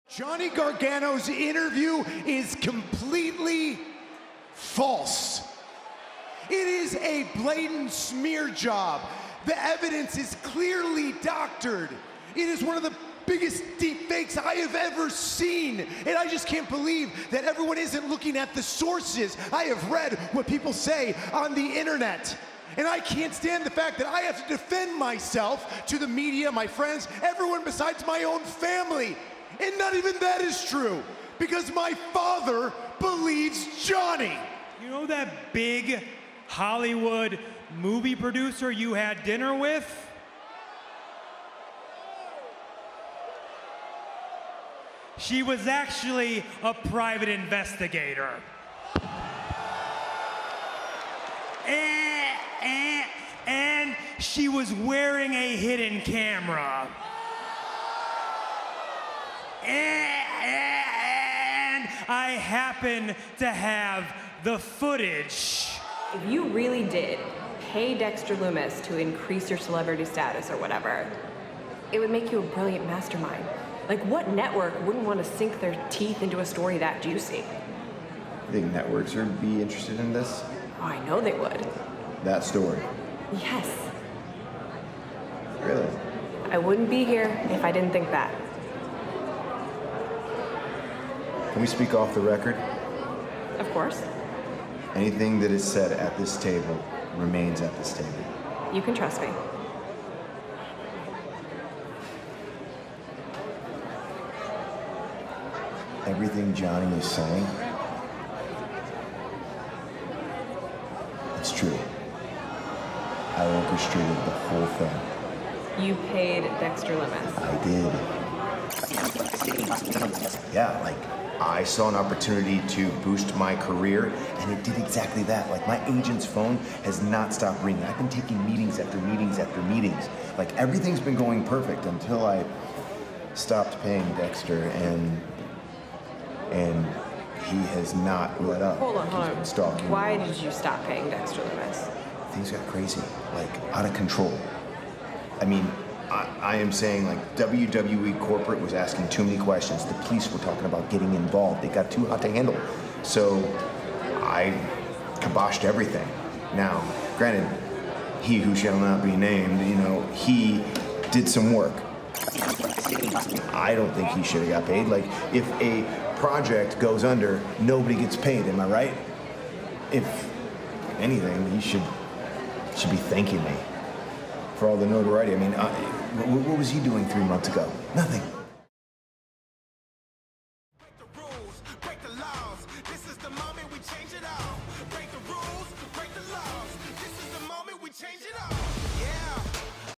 Johnny Gargano's interview is completely false. It is a blatant smear job. The evidence is clearly doctored. It is one of the biggest deep fakes I have ever seen. And I just can't believe that everyone isn't looking at the sources. I have read what people say on the internet. And I can't stand the fact that I have to defend myself to the media, my friends, everyone besides my own family. And not even that is true, because my father believes Johnny. You know that big Hollywood movie producer you had dinner with? She was actually a private investigator. And she was wearing a hidden camera. And I happen to have the footage. If you really did pay Dexter Lumis to increase your celebrity status or whatever, it would make you a brilliant mastermind. Like, what network wouldn't want to sink their teeth into a story that juicy? You think networks would be interested in this? Oh, I know they would. That story? Yes. Really? I wouldn't be here if I didn't think that. Can we speak off the record? Of course. Anything that is said at this table remains at this table. You can trust me. Everything Johnny is saying, it's true. I orchestrated the whole thing. You paid Dexter Lumis. I did. Yeah, like, I saw an opportunity to boost my career, and it did exactly that. Like, my agent's phone has not stopped ringing. I've been taking meetings after meetings after meetings. Like, everything's been going perfect until I stopped paying Dexter, and he has not let up. Hold on. He's been stalking me. Why did you stop paying Dexter Lumis? Things got crazy, like, out of control. I mean, I am saying, like, WWE corporate was asking too many questions. The police were talking about getting involved. They got too hot to handle. So I kiboshed everything. Now, granted, he who shall not be named, you know, he did some work. I don't think he should have got paid. Like, if a project goes under, nobody gets paid, am I right? If anything, he should be thanking me for all the notoriety. I mean, what was he doing 3 months ago? Nothing. Break the rules, break the laws. This is the moment we change.